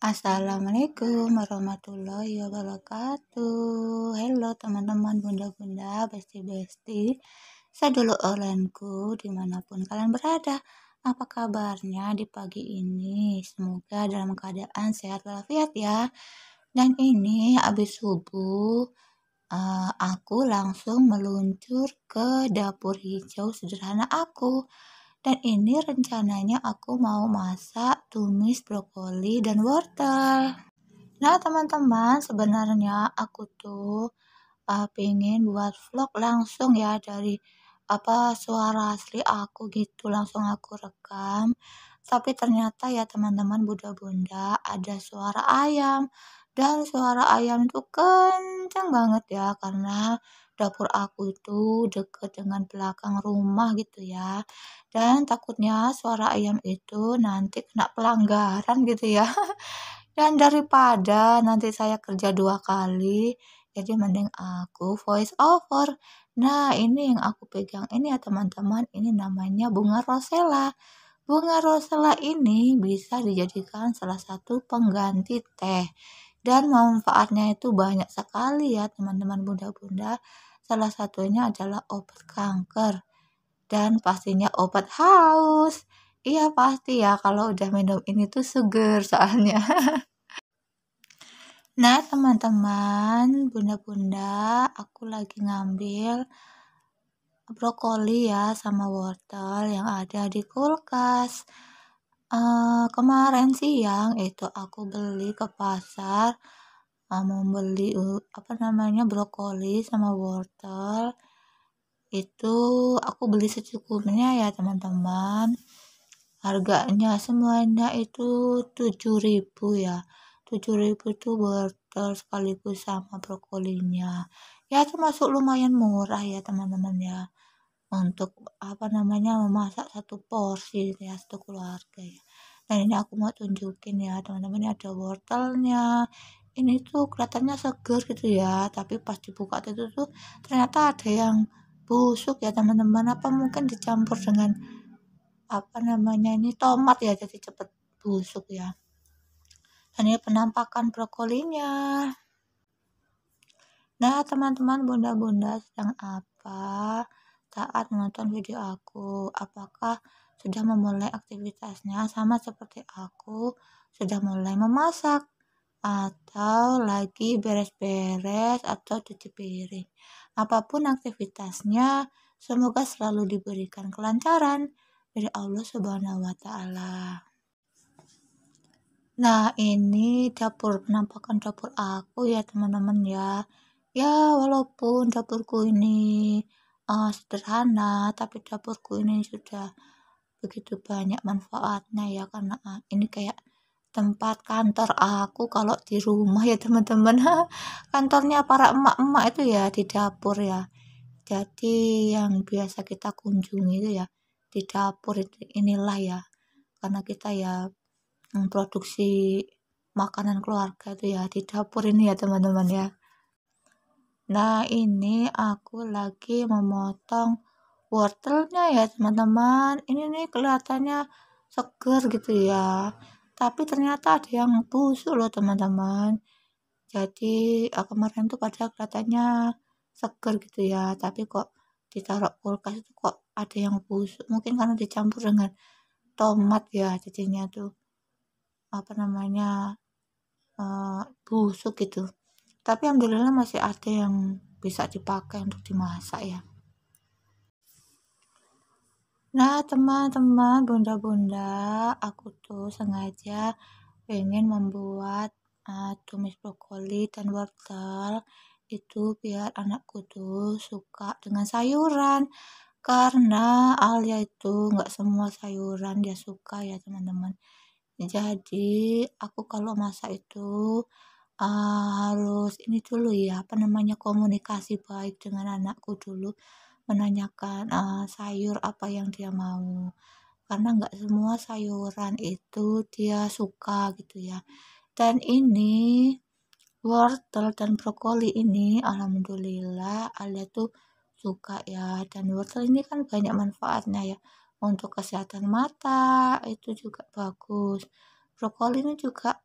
Assalamualaikum warahmatullahi wabarakatuh. Halo teman-teman, bunda-bunda, besti-besti, sedulur orenku dimanapun kalian berada. Apa kabarnya di pagi ini? Semoga dalam keadaan sehat walafiat ya. Dan ini habis subuh, aku langsung meluncur ke dapur hijau sederhana aku. Dan ini rencananya aku mau masak tumis brokoli dan wortel. Nah teman-teman, sebenarnya aku tuh pengen buat vlog langsung ya dari suara asli aku gitu, langsung aku rekam. Tapi ternyata ya teman-teman bunda-bunda ada suara ayam. Dan suara ayam itu kenceng banget ya karena dapur aku itu deket dengan belakang rumah gitu ya. Dan takutnya suara ayam itu nanti kena pelanggaran gitu ya. Dan daripada nanti saya kerja 2 kali, jadi mending aku voice over. Nah, ini yang aku pegang ini ya teman-teman, ini namanya bunga rosella. Bunga rosella ini bisa dijadikan salah satu pengganti teh. Dan manfaatnya itu banyak sekali ya teman-teman bunda-bunda. Salah satunya adalah obat kanker dan pastinya obat haus. Iya pasti ya kalau udah minum ini tuh seger soalnya. Nah teman-teman, bunda-bunda, aku lagi ngambil brokoli ya sama wortel yang ada di kulkas. Kemarin siang itu aku beli ke pasar, mau beli brokoli sama wortel. Itu aku beli secukupnya ya teman-teman. Harganya semuanya itu 7.000 ya. 7.000 itu wortel sekaligus sama brokolinya. Ya termasuk lumayan murah ya teman-teman ya. Untuk memasak satu porsi ya satu keluarga ya. Dan ini aku mau tunjukin ya teman-teman, ini ada wortelnya. Ini tuh kelihatannya seger gitu ya, tapi pas dibuka itu tuh ternyata ada yang busuk ya teman-teman. Apa mungkin dicampur dengan ini tomat ya, jadi cepet busuk ya. Dan ini penampakan brokolinya. Nah teman-teman bunda-bunda sedang apa saat menonton video aku? Apakah sudah memulai aktivitasnya sama seperti aku sudah mulai memasak atau lagi beres-beres atau cuci piring? Apapun aktivitasnya, semoga selalu diberikan kelancaran dari Allah Subhanahu wa Ta'ala. Nah, ini penampakan dapur aku ya teman-teman ya. Ya, walaupun dapurku ini sederhana, tapi dapurku ini sudah begitu banyak manfaatnya ya karena ini kayak tempat kantor aku kalau di rumah ya teman-teman. Kantornya para emak-emak itu ya di dapur ya. Jadi yang biasa kita kunjungi itu ya di dapur inilah ya. Karena kita ya memproduksi makanan keluarga itu ya di dapur ini ya teman-teman ya. Nah ini aku lagi memotong wortelnya ya teman-teman. Ini nih kelihatannya seger gitu ya. Tapi ternyata ada yang busuk loh teman-teman. Jadi kemarin tuh pada kelihatannya seger gitu ya. Tapi kok ditaruh kulkas itu kok ada yang busuk. Mungkin karena dicampur dengan tomat ya jadinya tuh busuk gitu. Tapi alhamdulillah masih ada yang bisa dipakai untuk dimasak ya. Nah teman-teman bunda-bunda, aku tuh sengaja pengen membuat tumis brokoli dan wortel itu biar anakku tuh suka dengan sayuran, karena Alia itu nggak semua sayuran dia suka ya teman-teman. Jadi aku kalau masak itu harus ini dulu ya komunikasi baik dengan anakku dulu, menanyakan sayur apa yang dia mau, karena nggak semua sayuran itu dia suka gitu ya. Dan ini wortel dan brokoli ini alhamdulillah Alia tuh suka ya, dan wortel ini kan banyak manfaatnya ya untuk kesehatan mata, itu juga bagus. Brokoli ini juga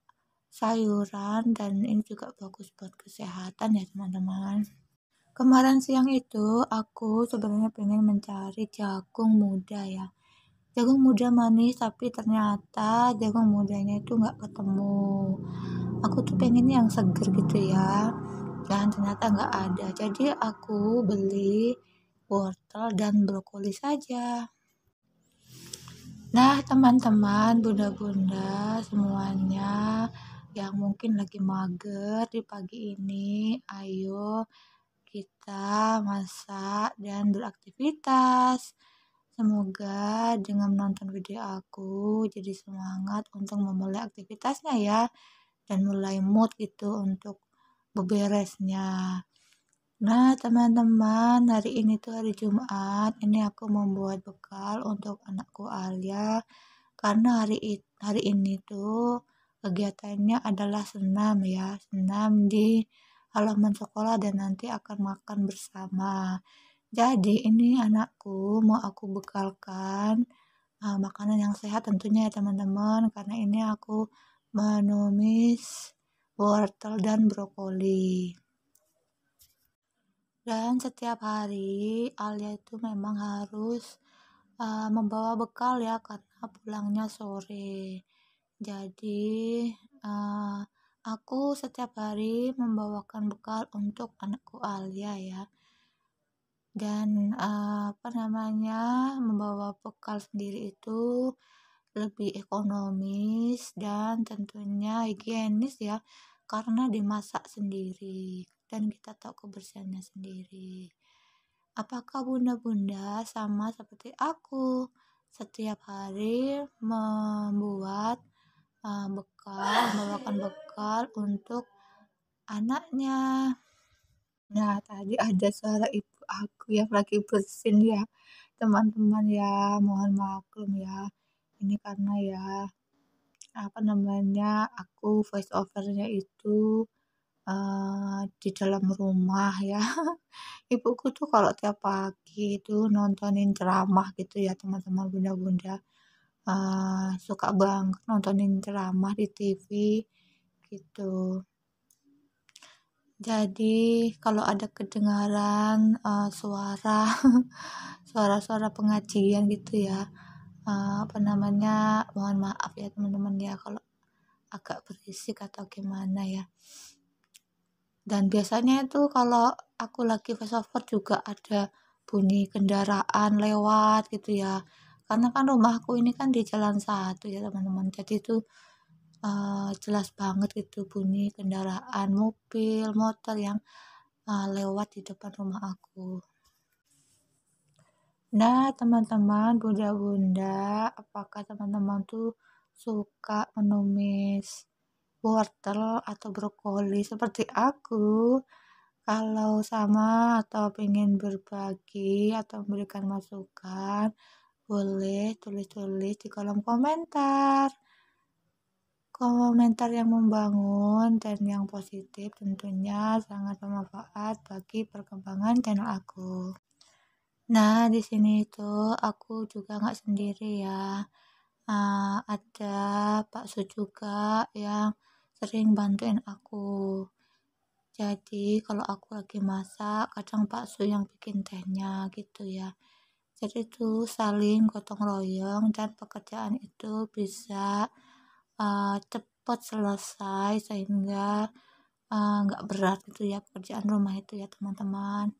sayuran, dan ini juga bagus buat kesehatan ya teman-teman. Kemarin siang itu aku sebenarnya pengen mencari jagung muda ya. Jagung muda manis, tapi ternyata jagung mudanya itu nggak ketemu. Aku tuh pengen yang seger gitu ya, dan ternyata nggak ada. Jadi aku beli wortel dan brokoli saja. Nah, teman-teman, bunda-bunda semuanya yang mungkin lagi mager di pagi ini, ayo kita masak dan beraktivitas. Semoga dengan menonton video aku jadi semangat untuk memulai aktivitasnya ya, dan mulai mood gitu untuk beberesnya. Nah, teman-teman, hari ini tuh hari Jumat. Ini aku membuat bekal untuk anakku Alia karena hari ini tuh kegiatannya adalah senam ya, senam di halaman sekolah dan nanti akan makan bersama. Jadi ini anakku mau aku bekalkan makanan yang sehat tentunya ya teman-teman, karena ini aku menumis wortel dan brokoli. Dan setiap hari Alia itu memang harus membawa bekal ya, karena pulangnya sore. Jadi aku setiap hari membawakan bekal untuk anakku Alia ya. Dan membawa bekal sendiri itu lebih ekonomis dan tentunya higienis ya, karena dimasak sendiri dan kita tahu kebersihannya sendiri. Apakah bunda-bunda sama seperti aku setiap hari membawakan bekal untuk anaknya? Nah, tadi ada suara ibu aku yang lagi bersin ya, teman-teman ya, mohon maklum ya. Ini karena ya, aku voice overnya itu di dalam rumah ya. Ibuku tuh kalau tiap pagi itu nontonin ceramah gitu ya, teman-teman bunda-bunda. Suka banget nontonin ceramah di TV gitu. Jadi kalau ada kedengaran suara-suara pengajian gitu ya, mohon maaf ya teman-teman ya kalau agak berisik atau gimana ya. Dan biasanya itu kalau aku lagi voice over juga ada bunyi kendaraan lewat gitu ya, karena kan rumahku ini kan di jalan satu ya teman-teman, jadi itu jelas banget gitu bunyi kendaraan mobil motor yang lewat di depan rumah aku. Nah, teman-teman bunda-bunda, apakah teman-teman tuh suka menumis wortel atau brokoli seperti aku? Kalau sama atau pengen berbagi atau memberikan masukan, boleh tulis-tulis di kolom komentar. Komentar yang membangun dan yang positif tentunya sangat bermanfaat bagi perkembangan channel aku. Nah, di sini itu aku juga nggak sendiri ya. Ada Pak Su juga yang sering bantuin aku. Jadi kalau aku lagi masak, kadang Pak Su yang bikin tehnya gitu ya. Jadi itu saling gotong royong dan pekerjaan itu bisa cepat selesai sehingga nggak berat gitu ya pekerjaan rumah itu ya teman-teman.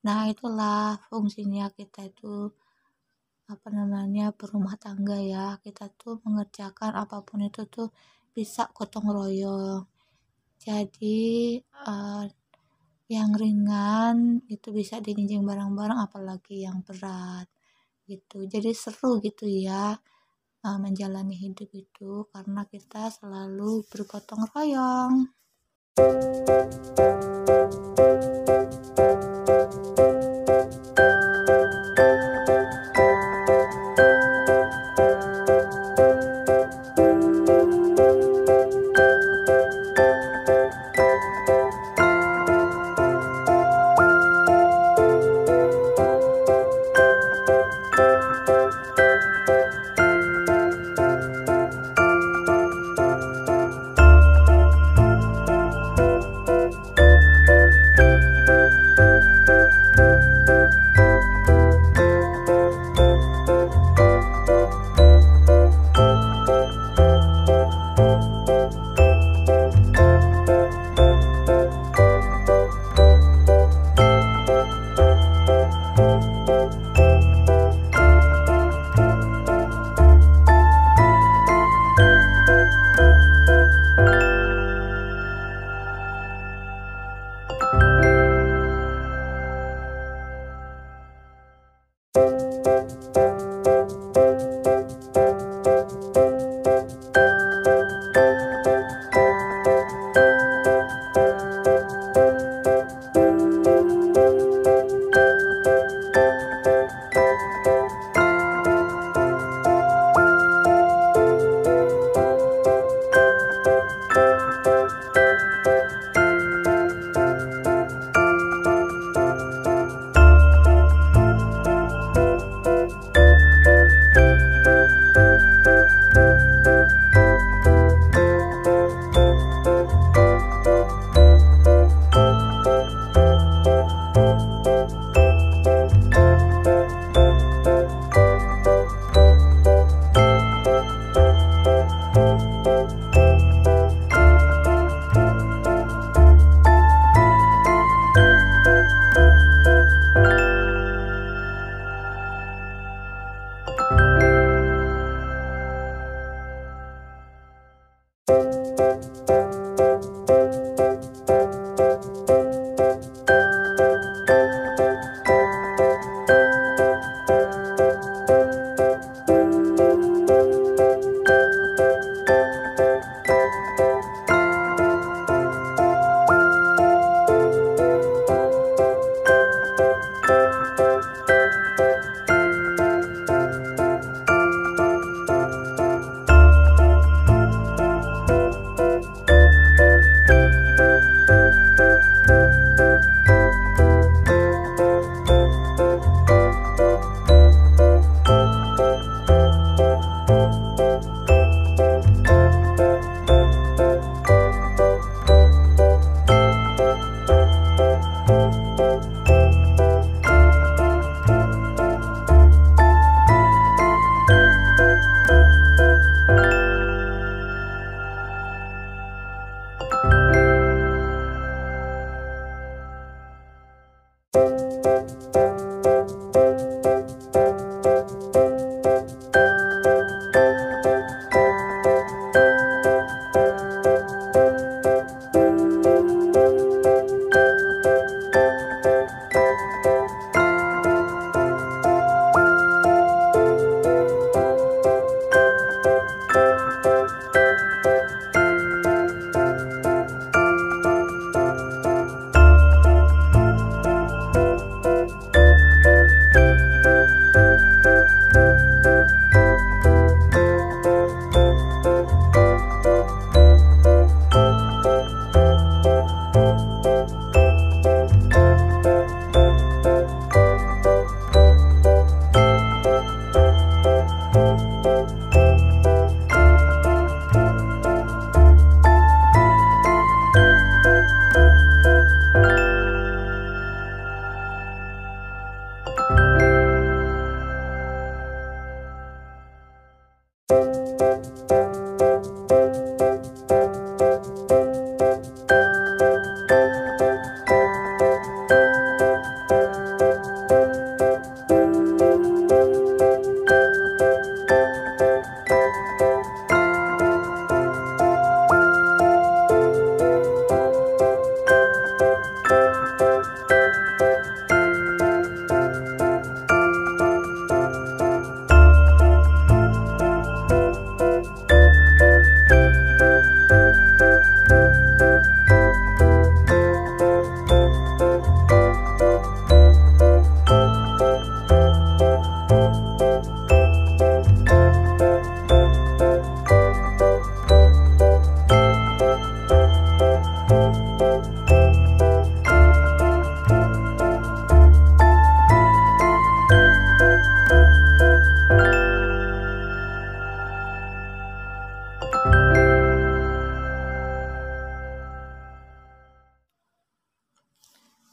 Nah, itulah fungsinya kita itu berumah tangga ya. Kita tuh mengerjakan apapun itu tuh bisa gotong royong. Jadi yang ringan itu bisa dijinjing bareng-bareng, apalagi yang berat gitu. Jadi seru gitu ya menjalani hidup itu karena kita selalu bergotong royong.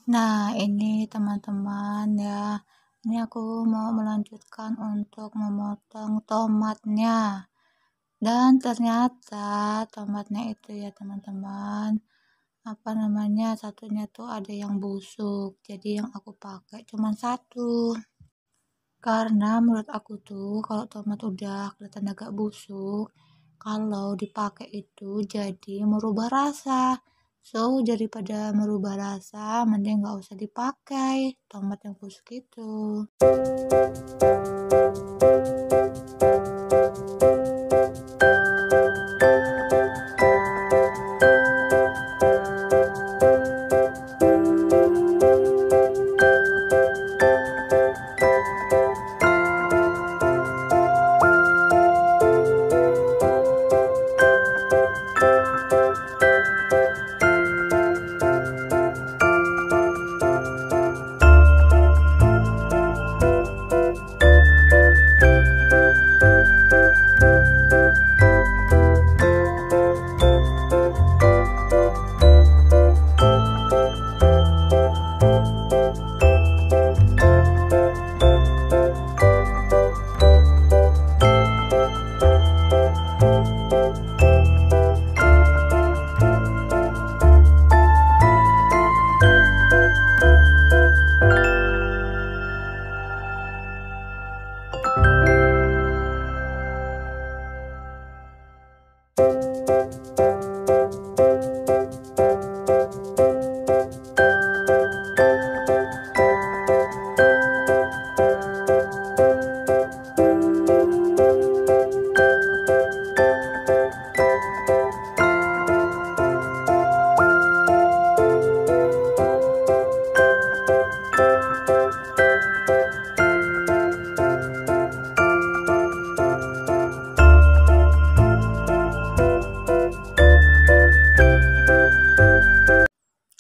Nah, ini teman-teman ya. Ini aku mau melanjutkan untuk memotong tomatnya. Dan ternyata tomatnya itu ya teman-teman, apa namanya, satunya tuh ada yang busuk. Jadi yang aku pakai cuma satu. Karena menurut aku tuh kalau tomat udah kelihatan agak busuk, kalau dipakai itu jadi merubah rasa. So, daripada merubah rasa, mending nggak usah dipakai tomat yang busuk itu.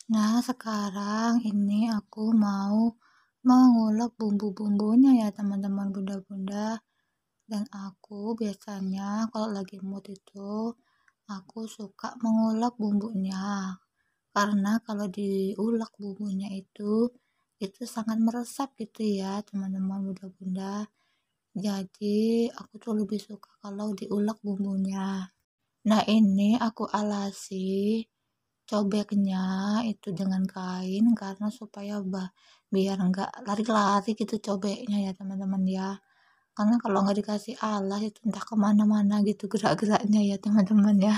Nah, sekarang ini aku mau mengulek bumbu-bumbunya ya teman-teman bunda-bunda. Dan aku biasanya kalau lagi mood itu, aku suka mengulek bumbunya. Karena kalau diulek bumbunya itu sangat meresap gitu ya teman-teman bunda-bunda. Jadi aku tuh lebih suka kalau diulek bumbunya. Nah, ini aku alasi cobeknya itu dengan kain karena supaya biar enggak lari-lari gitu cobeknya ya teman-teman ya. Karena kalau nggak dikasih alas itu entah kemana-mana gitu gerak-geraknya ya teman-teman ya.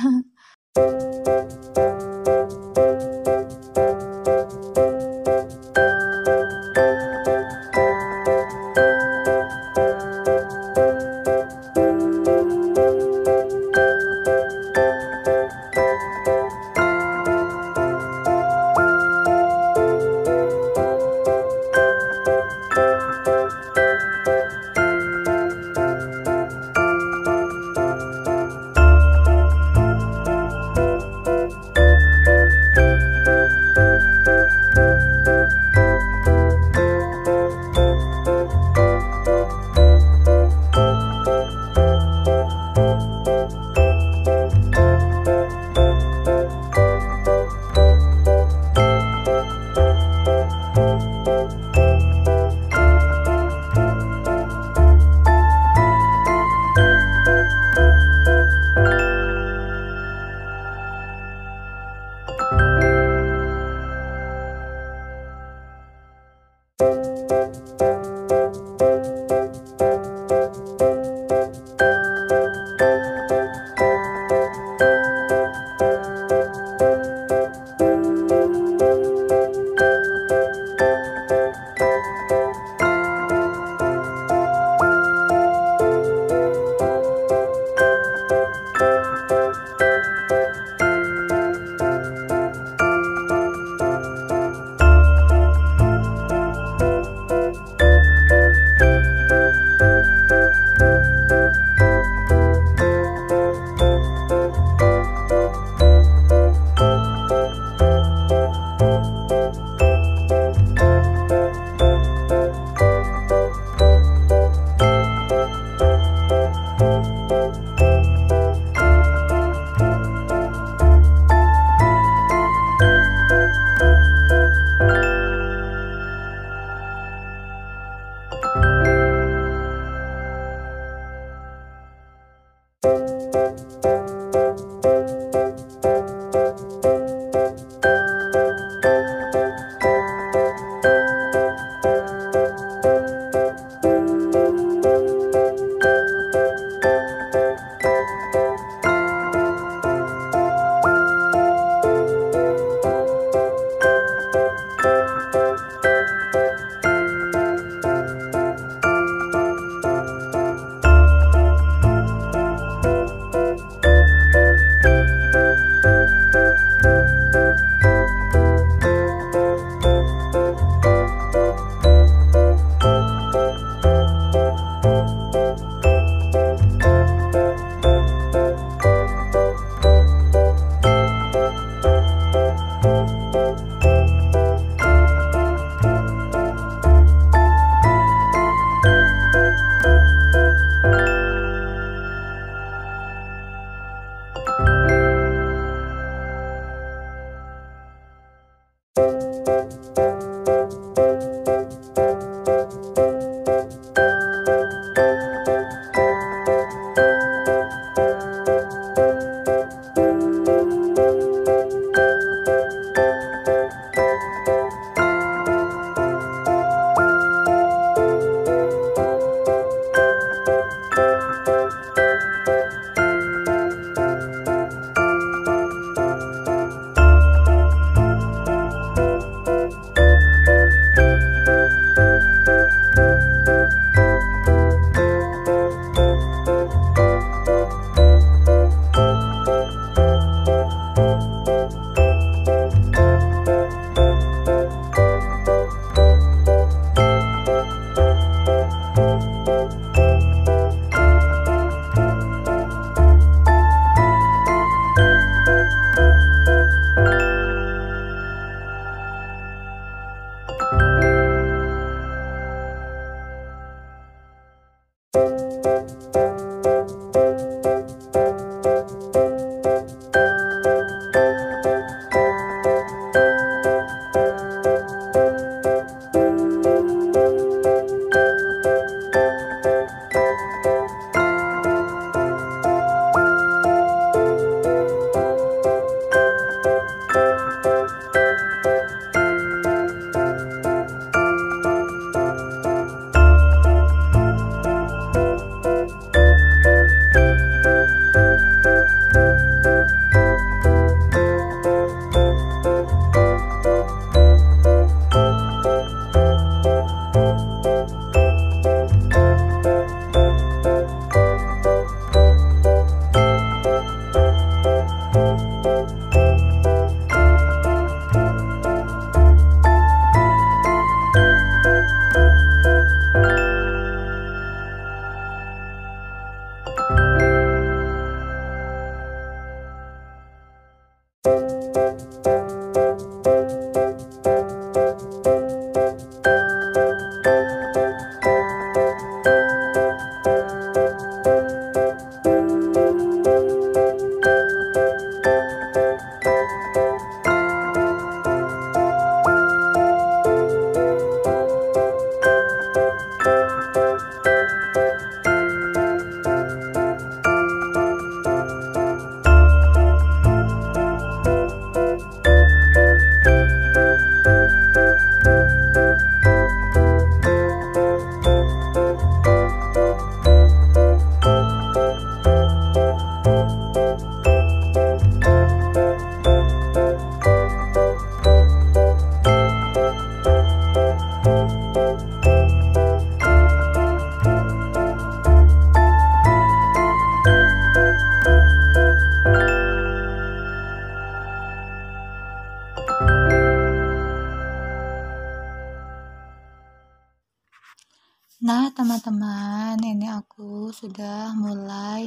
Nah, teman-teman, ini aku sudah mulai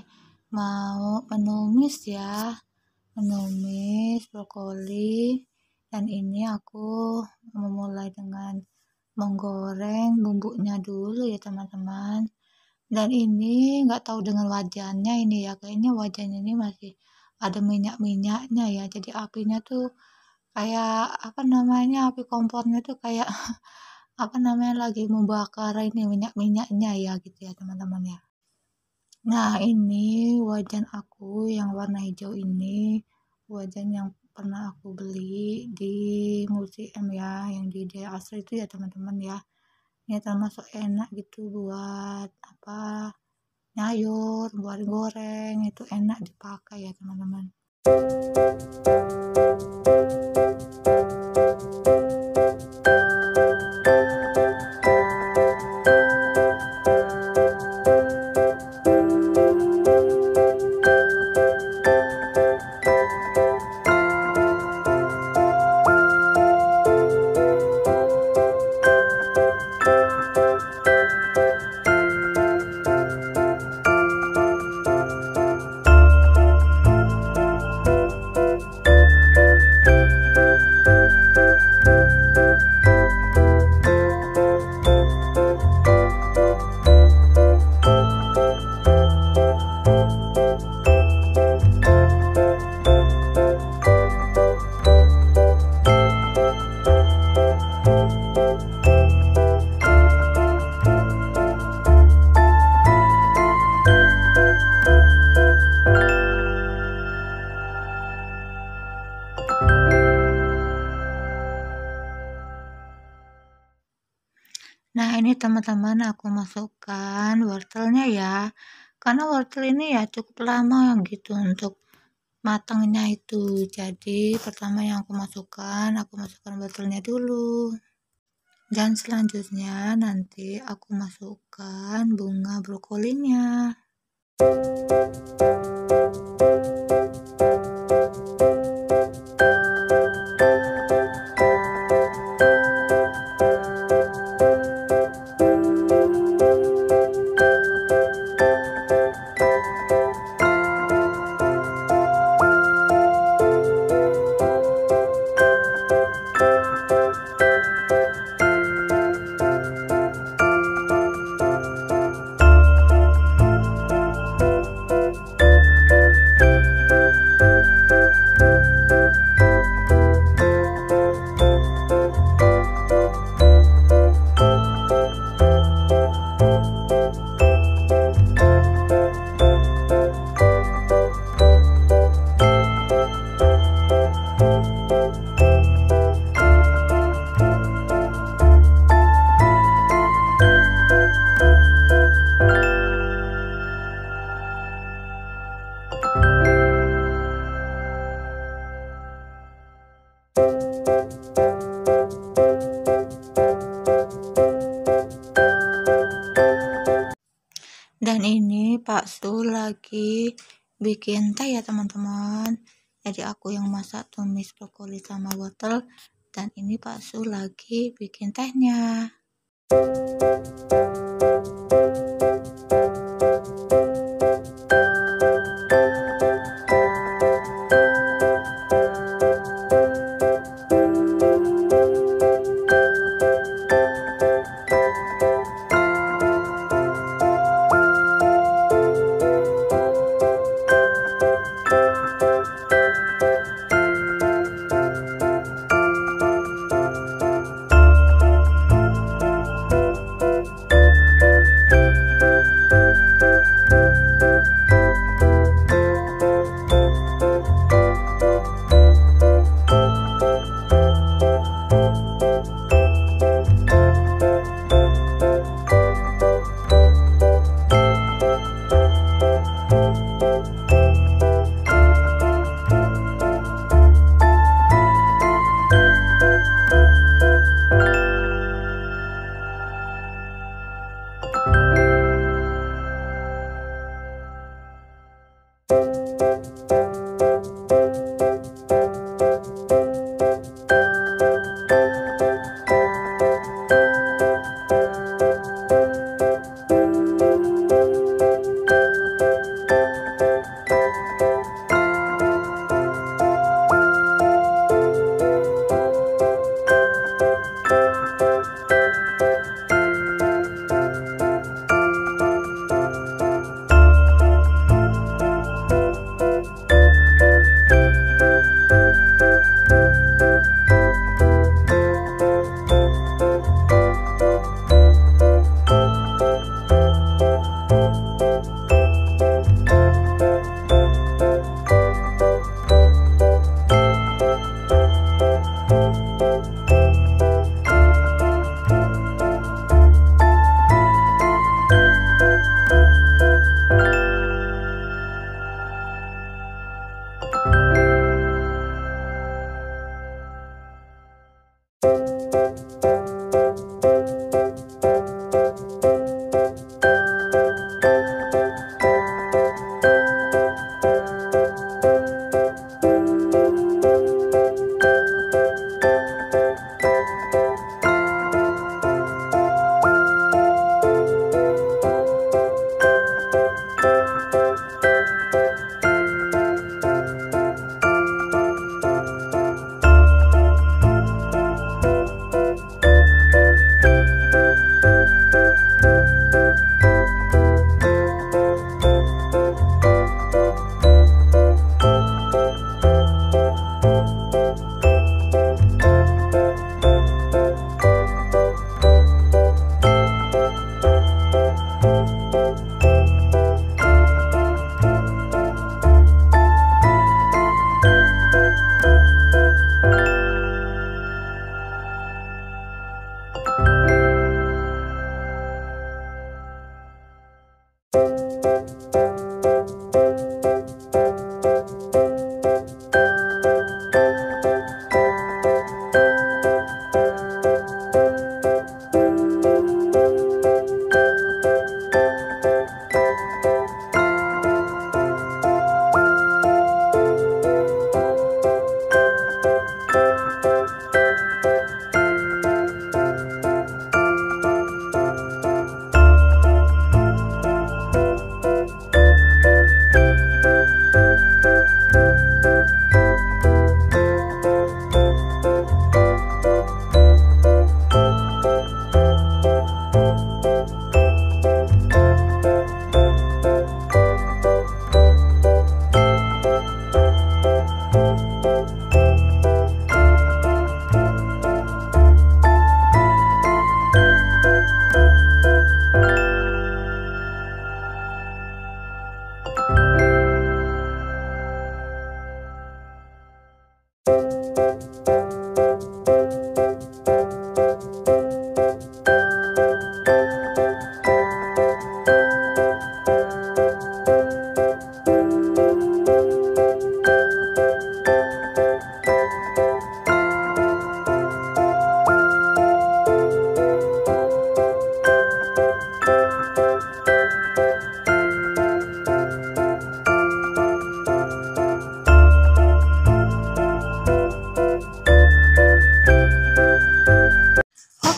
mau menumis ya, menumis brokoli. Dan ini aku memulai dengan menggoreng bumbunya dulu ya teman-teman. Dan ini nggak tahu dengan wajannya ini ya, kayaknya wajannya ini masih ada minyak-minyaknya ya, jadi apinya tuh kayak apa namanya, api kompornya tuh kayak apa namanya, lagi membakar ini minyak-minyaknya ya gitu ya teman-teman ya. Nah, ini wajan aku yang warna hijau ini, wajan yang pernah aku beli di Multi-M ya, yang di Jaya Asri itu ya teman-teman ya. Ini termasuk enak gitu buat apa, nyayur, buat goreng, itu enak dipakai ya teman-teman. Nah, ini teman-teman aku masukkan wortelnya ya. Karena wortel ini ya cukup lama gitu untuk matangnya itu. Jadi, pertama yang aku masukkan wortelnya dulu. Dan selanjutnya nanti aku masukkan bunga brokolinya. Dan ini Pak Su lagi bikin teh ya teman-teman. Jadi aku yang masak tumis brokoli sama wortel, dan ini Pak Su lagi bikin tehnya.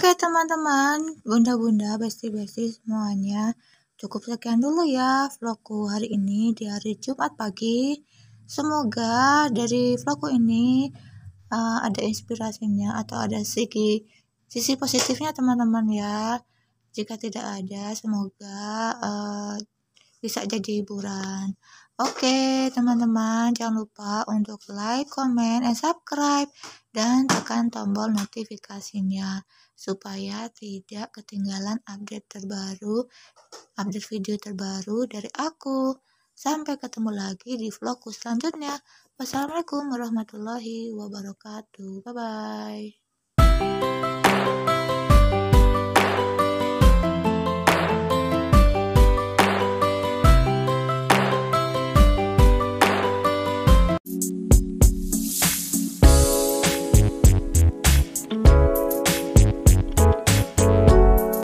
Oke teman-teman, bunda-bunda, besti-besti semuanya, cukup sekian dulu ya vlogku hari ini di hari Jumat pagi. Semoga dari vlogku ini ada inspirasinya atau ada sisi positifnya teman-teman ya. Jika tidak ada, semoga bisa jadi hiburan. Oke teman-teman, jangan lupa untuk like, comment, and subscribe, dan tekan tombol notifikasinya supaya tidak ketinggalan update video terbaru dari aku. Sampai ketemu lagi di vlogku selanjutnya. Wassalamualaikum warahmatullahi wabarakatuh. Bye bye.